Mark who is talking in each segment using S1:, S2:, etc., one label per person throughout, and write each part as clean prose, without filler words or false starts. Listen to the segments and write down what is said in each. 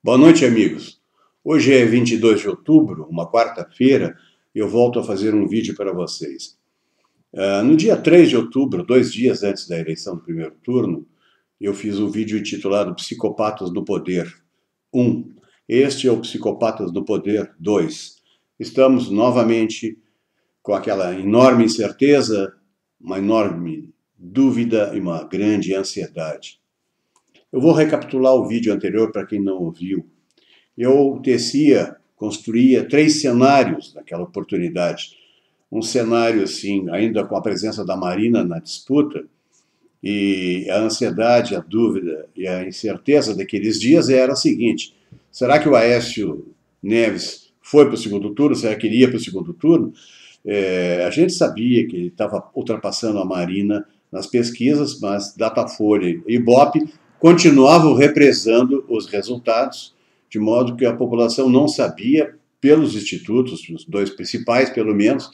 S1: Boa noite, amigos. Hoje é 22 de outubro, uma quarta-feira, e eu volto a fazer um vídeo para vocês. No dia 3 de outubro, 2 dias antes da eleição do primeiro turno, eu fiz um vídeo intitulado Psicopatas do Poder 1. Este é o Psicopatas do Poder 2. Estamos novamente com aquela enorme incerteza, uma enorme dúvida e uma grande ansiedade. Eu vou recapitular o vídeo anterior para quem não ouviu. Eu construía 3 cenários naquela oportunidade. Um cenário, assim, ainda com a presença da Marina na disputa, e a ansiedade, a dúvida e a incerteza daqueles dias era a seguinte: será que o Aécio Neves foi para o segundo turno? Será que ele ia para o segundo turno? A gente sabia que ele estava ultrapassando a Marina nas pesquisas, mas Datafolha e Ibope continuavam represando os resultados, de modo que a população não sabia, pelos institutos, os 2 principais pelo menos,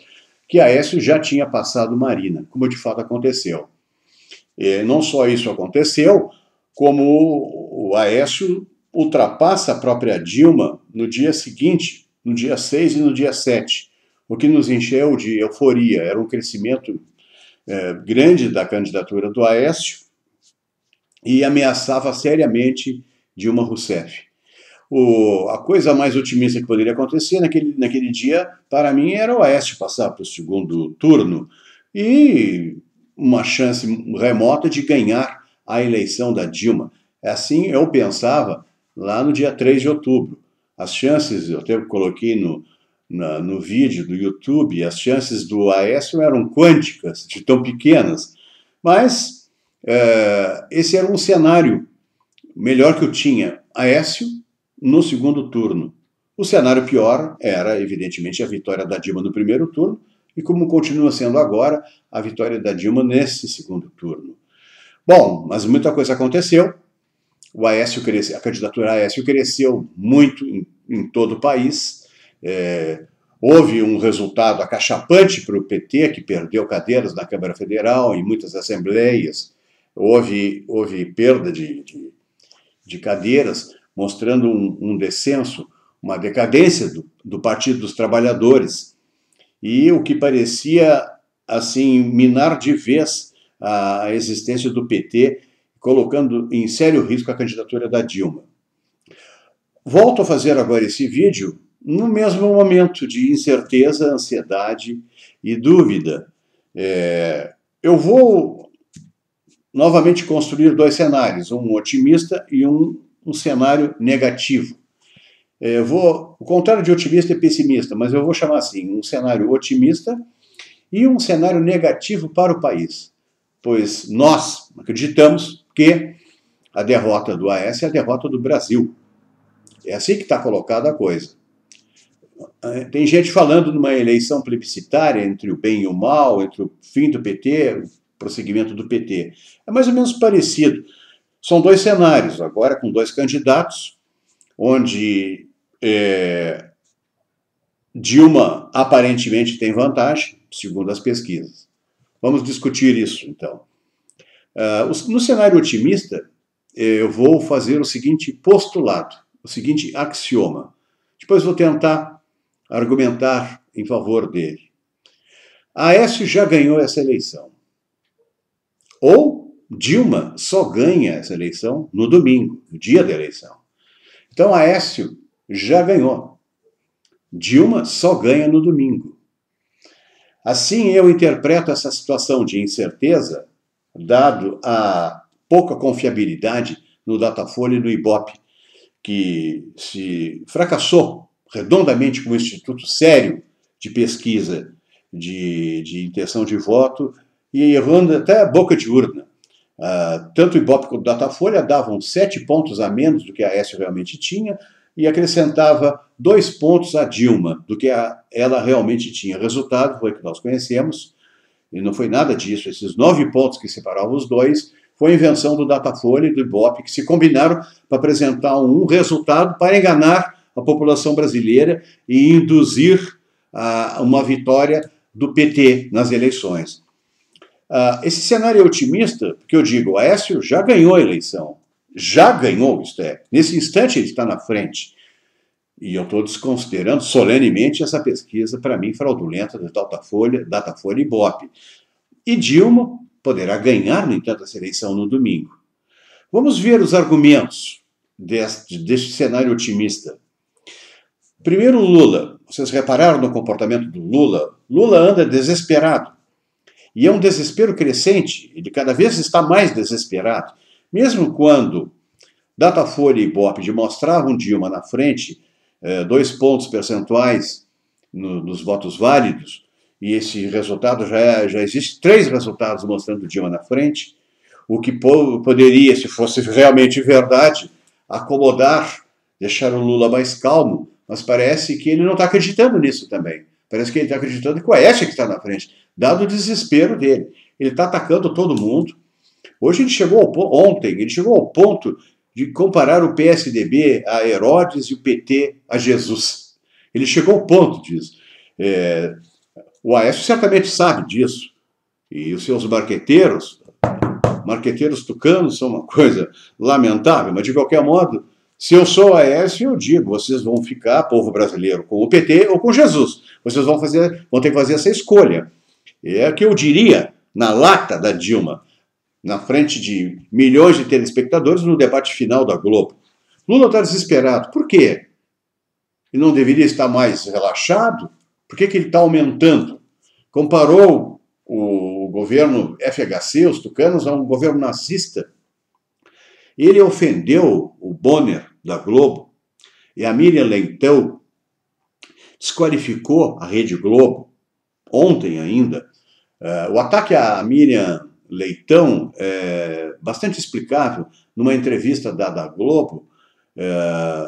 S1: que Aécio já tinha passado Marina, como de fato aconteceu. E não só isso aconteceu, como o Aécio ultrapassa a própria Dilma no dia seguinte, no dia 6 e no dia 7, o que nos encheu de euforia. Era um crescimento grande da candidatura do Aécio e ameaçava seriamente Dilma Rousseff. A coisa mais otimista que poderia acontecer naquele dia, para mim, era o Aécio passar para o segundo turno e uma chance remota de ganhar a eleição da Dilma. Assim eu pensava lá no dia 3 de outubro. As chances, eu até coloquei no vídeo do YouTube, as chances do Aécio eram quânticas, de tão pequenas, mas esse era um cenário melhor que eu tinha. Aécio no segundo turno. O cenário pior era, evidentemente, a vitória da Dilma no primeiro turno, e como continua sendo agora, a vitória da Dilma nesse segundo turno. Bom, mas muita coisa aconteceu. A candidatura Aécio cresceu muito em todo o país. Houve um resultado acachapante para o PT, que perdeu cadeiras na Câmara Federal, em muitas assembleias. Houve perda de cadeiras, mostrando um descenso, uma decadência do Partido dos Trabalhadores, e o que parecia, assim, minar de vez a existência do PT, colocando em sério risco a candidatura da Dilma. Volto a fazer agora esse vídeo no mesmo momento de incerteza, ansiedade e dúvida. Eu vou novamente construir 2 cenários, um otimista e um cenário negativo. O contrário de otimista é pessimista, mas eu vou chamar assim, um cenário otimista e um cenário negativo para o país. Pois nós acreditamos que a derrota do Aécio é a derrota do Brasil. É assim que está colocada a coisa. Tem gente falando numa eleição plebiscitária entre o bem e o mal, entre o fim do PT, o prosseguimento do PT. É mais ou menos parecido. São 2 cenários, agora com 2 candidatos, onde Dilma aparentemente tem vantagem, segundo as pesquisas. Vamos discutir isso, então. No cenário otimista, eu vou fazer o seguinte postulado, o seguinte axioma. Depois vou tentar argumentar em favor dele. Aécio já ganhou essa eleição. Ou Dilma só ganha essa eleição no domingo, no dia da eleição. Então, Aécio já ganhou. Dilma só ganha no domingo. Assim, eu interpreto essa situação de incerteza, dado a pouca confiabilidade no Datafolha e no Ibope, que se fracassou redondamente como instituto sério de pesquisa de intenção de voto e errando até a boca de urna. Tanto o Ibope quanto o Datafolha davam 7 pontos a menos do que a Aécio realmente tinha e acrescentava 2 pontos a Dilma do que ela realmente tinha. O resultado foi que nós conhecemos, e não foi nada disso. Esses 9 pontos que separavam os dois foi a invenção do Datafolha e do Ibope, que se combinaram para apresentar um resultado para enganar a população brasileira e induzir uma vitória do PT nas eleições. Esse cenário é otimista, porque eu digo, Aécio já ganhou a eleição. já ganhou, isto é, nesse instante ele está na frente. E eu estou desconsiderando solenemente essa pesquisa, para mim, fraudulenta da Datafolha e Ibope. E Dilma poderá ganhar, no entanto, essa eleição no domingo. Vamos ver os argumentos deste cenário otimista. Primeiro, Lula. Vocês repararam no comportamento do Lula? Lula anda desesperado. E é um desespero crescente. Ele cada vez está mais desesperado. Mesmo quando Datafolha e Ibope mostravam Dilma na frente, 2 pontos percentuais nos votos válidos, e esse resultado já existe 3 resultados mostrando Dilma na frente, o que poderia, se fosse realmente verdade, acomodar, deixar o Lula mais calmo, mas parece que ele não está acreditando nisso também. Parece que ele está acreditando que o Aécio que está na frente, dado o desespero dele. Ele está atacando todo mundo. Hoje ontem ele chegou ao ponto de comparar o PSDB a Herodes e o PT a Jesus. Ele chegou ao ponto disso. O Aécio certamente sabe disso. E os seus marqueteiros tucanos são uma coisa lamentável, mas de qualquer modo, se eu sou Aécio, eu digo, vocês vão ficar, povo brasileiro, com o PT ou com Jesus. Vocês vão ter que fazer essa escolha. É o que eu diria na lata da Dilma, na frente de milhões de telespectadores no debate final da Globo. Lula está desesperado. Por quê? Ele não deveria estar mais relaxado? Por que ele está aumentando? Comparou o governo FHC, os tucanos, a um governo nazista. Ele ofendeu o Bonner, da Globo, e a Miriam Leitão desqualificou a Rede Globo, ontem ainda. O ataque à Miriam Leitão é bastante explicável numa entrevista da Globo,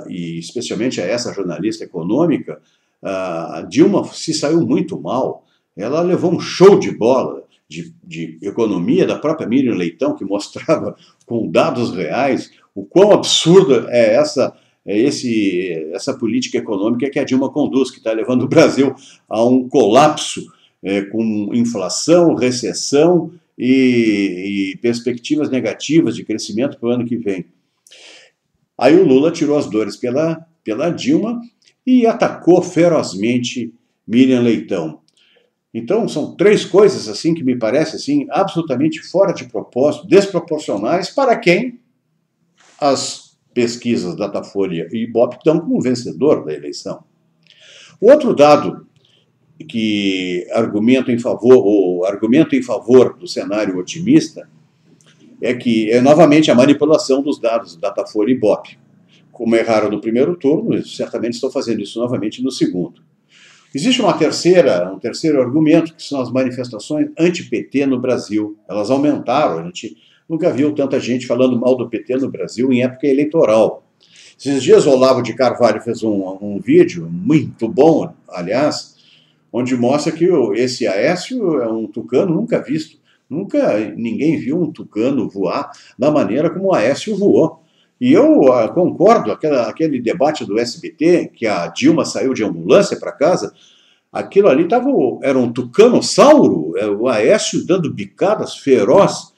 S1: e especialmente a essa jornalista econômica. A Dilma se saiu muito mal. Ela levou um show de bola de economia da própria Miriam Leitão, que mostrava com dados reais o quão absurda é essa política econômica que a Dilma conduz, que está levando o Brasil a um colapso, com inflação, recessão e perspectivas negativas de crescimento para o ano que vem. Aí o Lula tirou as dores pela Dilma e atacou ferozmente Miriam Leitão. Então, são 3 coisas assim que me parecem assim, absolutamente fora de propósito, desproporcionais para quem as pesquisas Datafolha e Ibope dão como vencedor da eleição. O outro dado que argumento em favor do cenário otimista é que é novamente a manipulação dos dados Datafolha e Ibope. Como erraram no primeiro turno, certamente estão fazendo isso novamente no segundo. Existe um terceiro argumento, que são as manifestações anti-PT no Brasil. Elas aumentaram, a gente nunca viu tanta gente falando mal do PT no Brasil em época eleitoral. Esses dias o Olavo de Carvalho fez um vídeo, muito bom, aliás, onde mostra que esse Aécio é um tucano nunca visto. Nunca ninguém viu um tucano voar da maneira como o Aécio voou. E eu concordo, aquele debate do SBT, que a Dilma saiu de ambulância para casa, aquilo ali era um tucanossauro, o Aécio dando bicadas feroz,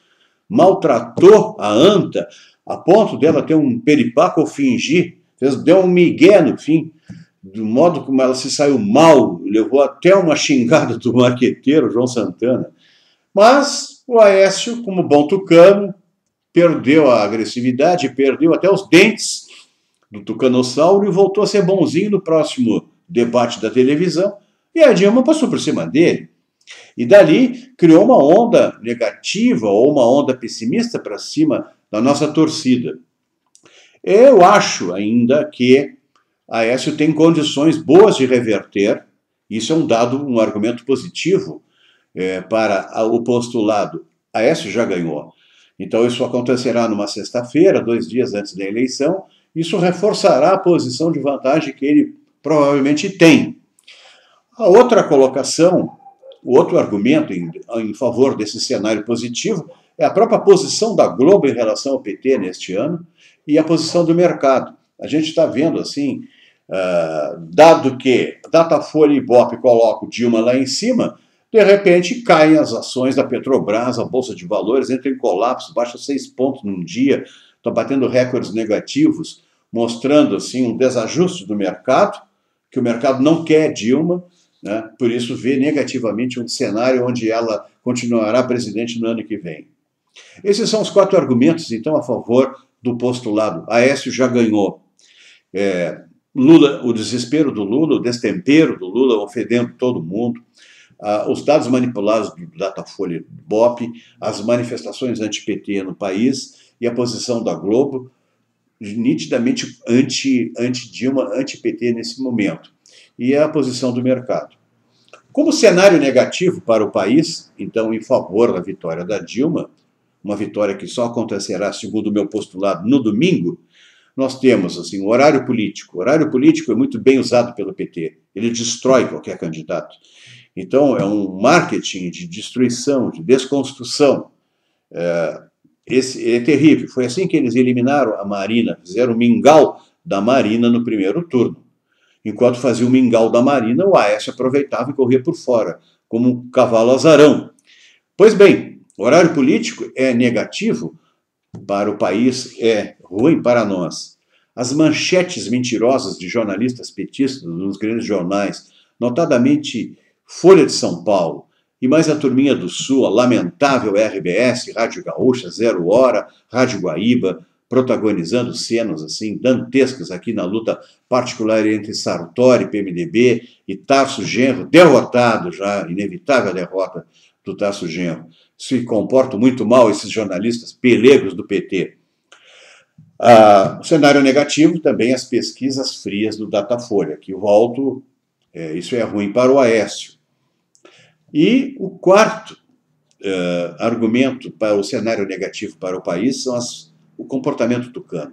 S1: maltratou a anta, a ponto dela ter um peripaco fingir, deu um migué no fim, do modo como ela se saiu mal, levou até uma xingada do marqueteiro João Santana. Mas o Aécio, como bom tucano, perdeu a agressividade, perdeu até os dentes do tucanossauro e voltou a ser bonzinho no próximo debate da televisão. E a Dilma passou por cima dele. E dali criou uma onda negativa ou uma onda pessimista para cima da nossa torcida. Eu acho ainda que Aécio tem condições boas de reverter. Isso é um argumento positivo para o postulado. Aécio já ganhou. Então, isso acontecerá numa sexta-feira, 2 dias antes da eleição. Isso reforçará a posição de vantagem que ele provavelmente tem. A outra colocação, o outro argumento em favor desse cenário positivo é a própria posição da Globo em relação ao PT neste ano e a posição do mercado. A gente está vendo assim, dado que Datafolha e Ibope colocam Dilma lá em cima, de repente caem as ações da Petrobras, a Bolsa de Valores entra em colapso, baixa 6 pontos num dia, está batendo recordes negativos, mostrando assim um desajuste do mercado, que o mercado não quer Dilma, né? Por isso vê negativamente um cenário onde ela continuará presidente no ano que vem. Esses são os 4 argumentos, então, a favor do postulado. Aécio já ganhou. Lula, o desespero do Lula, o destempero do Lula, ofendendo todo mundo, os dados manipulados do Datafolha e do BOP, as manifestações anti-PT no país e a posição da Globo, nitidamente anti-Dilma, anti-PT nesse momento. E a posição do mercado. Como cenário negativo para o país, então, em favor da vitória da Dilma, uma vitória que só acontecerá, segundo o meu postulado, no domingo, nós temos assim, o horário político. O horário político é muito bem usado pelo PT. Ele destrói qualquer candidato. Então, é um marketing de destruição, de desconstrução. Esse é terrível. Foi assim que eles eliminaram a Marina, fizeram o mingau da Marina no primeiro turno. Enquanto fazia o mingau da Marina, o Aécio aproveitava e corria por fora, como um cavalo azarão. Pois bem, o horário político é negativo para o país, é ruim para nós. As manchetes mentirosas de jornalistas petistas nos grandes jornais, notadamente Folha de São Paulo, e mais a turminha do Sul, a lamentável RBS, Rádio Gaúcha, Zero Hora, Rádio Guaíba, protagonizando cenas assim dantescas aqui na luta particular entre Sartori, PMDB, e Tarso Genro, derrotado já, inevitável a derrota do Tarso Genro. Se comportam muito mal esses jornalistas pelegos do PT. O cenário negativo também as pesquisas frias do Datafolha, que volto, isso é ruim para o Aécio. E o quarto argumento para o cenário negativo para o país são o comportamento tucano.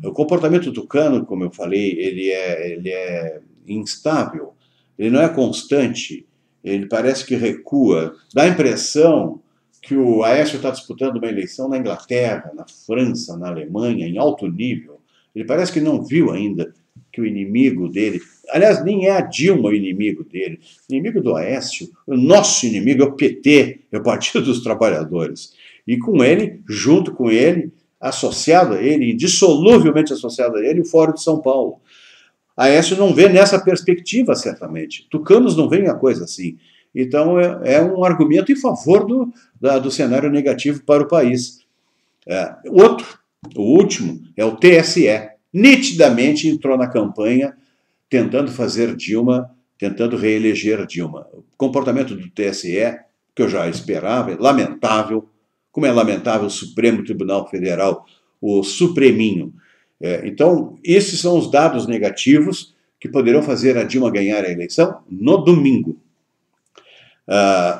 S1: O comportamento tucano, como eu falei, ele é instável, ele não é constante, ele parece que recua. Dá a impressão que o Aécio está disputando uma eleição na Inglaterra, na França, na Alemanha, em alto nível. Ele parece que não viu ainda que o inimigo dele... Aliás, nem é a Dilma o inimigo dele. O inimigo do Aécio, o nosso inimigo é o PT, é o Partido dos Trabalhadores. E com ele, junto com ele, associado a ele, indissoluvelmente associado a ele, o Fórum de São Paulo. Aécio não vê nessa perspectiva, certamente. Tucanos não veem a coisa assim. Então, é um argumento em favor do cenário negativo para o país. O último, é o TSE. Nitidamente entrou na campanha tentando fazer Dilma, tentando reeleger Dilma. O comportamento do TSE, que eu já esperava, é lamentável, como é lamentável o Supremo Tribunal Federal, o Supreminho. Então, esses são os dados negativos que poderão fazer a Dilma ganhar a eleição no domingo.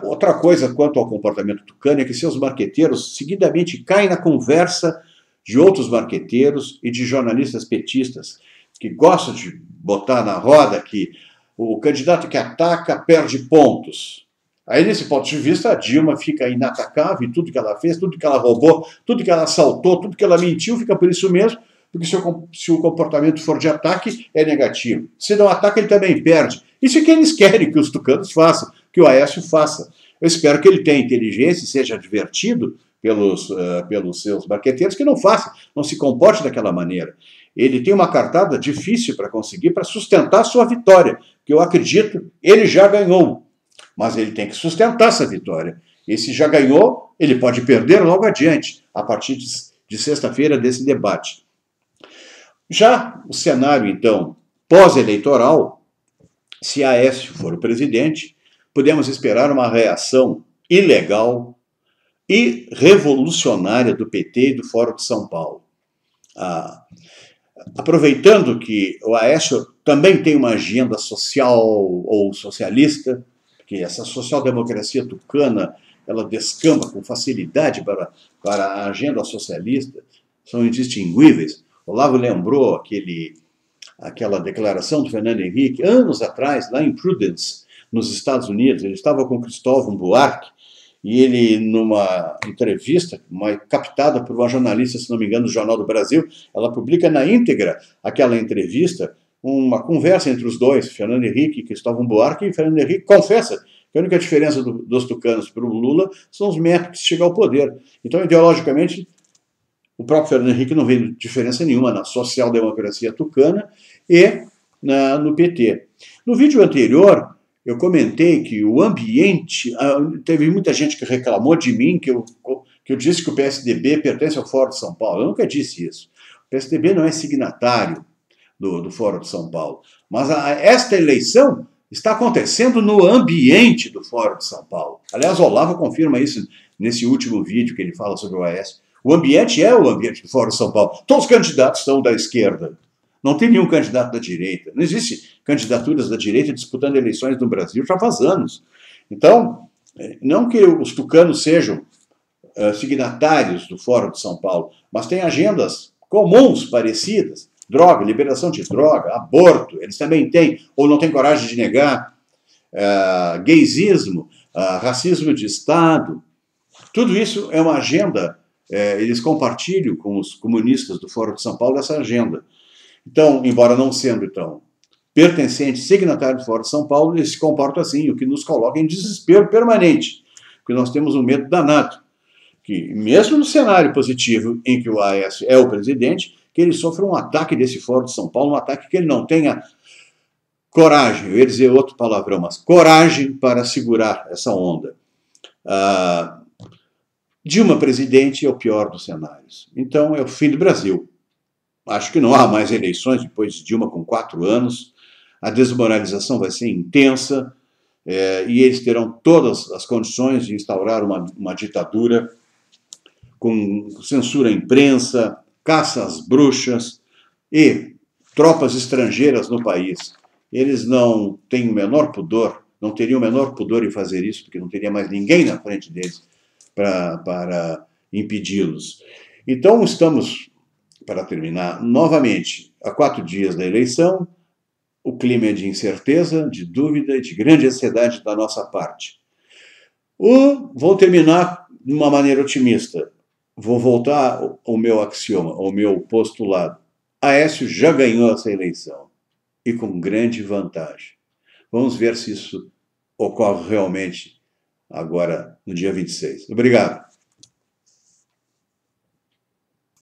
S1: Outra coisa quanto ao comportamento tucano é que seus marqueteiros seguidamente caem na conversa de outros marqueteiros e de jornalistas petistas que gostam de botar na roda que o candidato que ataca perde pontos. Aí, nesse ponto de vista, a Dilma fica inatacável e tudo que ela fez, tudo que ela roubou, tudo que ela assaltou, tudo que ela mentiu, fica por isso mesmo, porque se o comportamento for de ataque, é negativo. Se não ataca, ele também perde. Isso é que eles querem que os tucanos façam, que o Aécio faça. Eu espero que ele tenha inteligência e seja advertido pelos seus marqueteiros que não faça, não se comporte daquela maneira. Ele tem uma cartada difícil para conseguir, para sustentar a sua vitória, que eu acredito, ele já ganhou. Mas ele tem que sustentar essa vitória. E se já ganhou, ele pode perder logo adiante, a partir de sexta-feira desse debate. Já o cenário, então, pós-eleitoral, se Aécio for o presidente, podemos esperar uma reação ilegal e revolucionária do PT e do Fórum de São Paulo. Aproveitando que o Aécio também tem uma agenda social ou socialista, que essa social-democracia tucana, ela descamba com facilidade para a agenda socialista, são indistinguíveis. Olavo lembrou aquela declaração do Fernando Henrique, anos atrás, lá em Prudence, nos Estados Unidos. Ele estava com Cristóvão Buarque, e ele, numa entrevista, captada por uma jornalista, se não me engano, do Jornal do Brasil, ela publica na íntegra aquela entrevista, uma conversa entre os dois, Fernando Henrique e Cristóvão Buarque, e Fernando Henrique confessa que a única diferença dos tucanos para o Lula são os métodos de chegar ao poder. Então, ideologicamente, O próprio Fernando Henrique não vê diferença nenhuma na social-democracia tucana e no PT. No vídeo anterior, eu comentei que o ambiente... Teve muita gente que reclamou de mim que eu disse que o PSDB pertence ao Fórum de São Paulo. Eu nunca disse isso. O PSDB não é signatário do Fórum de São Paulo. Mas esta eleição está acontecendo no ambiente do Fórum de São Paulo. Aliás, o Olavo confirma isso nesse último vídeo que ele fala sobre o Aécio. O ambiente é o ambiente do Fórum de São Paulo. Todos os candidatos são da esquerda. Não tem nenhum candidato da direita. Não existe candidaturas da direita disputando eleições no Brasil já faz anos. Então, não que os tucanos sejam signatários do Fórum de São Paulo, mas têm agendas comuns, parecidas. Droga, liberação de droga, aborto, eles também têm, ou não têm coragem de negar, gaysismo, racismo de Estado. Tudo isso é uma agenda, eles compartilham com os comunistas do Fórum de São Paulo essa agenda. Então, embora não sendo, então, pertencente, signatário do Fórum de São Paulo, eles se comportam assim, o que nos coloca em desespero permanente, porque nós temos um medo danado, que mesmo no cenário positivo em que o Aécio é o presidente, que ele sofra um ataque desse Fórum de São Paulo, um ataque que ele não tenha coragem, eu ia dizer outro palavrão, mas coragem para segurar essa onda. Dilma presidente é o pior dos cenários. Então, é o fim do Brasil. Acho que não há mais eleições depois de Dilma com 4 anos. A desmoralização vai ser intensa e eles terão todas as condições de instaurar uma ditadura com censura à imprensa, caça às bruxas e tropas estrangeiras no país. Eles não têm o menor pudor, não teriam o menor pudor em fazer isso, porque não teria mais ninguém na frente deles para impedi-los. Então, estamos, para terminar, novamente, a 4 dias da eleição, o clima é de incerteza, de dúvida e de grande ansiedade da nossa parte. Vou terminar de uma maneira otimista. Vou voltar ao meu axioma, ao meu postulado. Aécio já ganhou essa eleição, e com grande vantagem. Vamos ver se isso ocorre realmente agora no dia 26. Obrigado.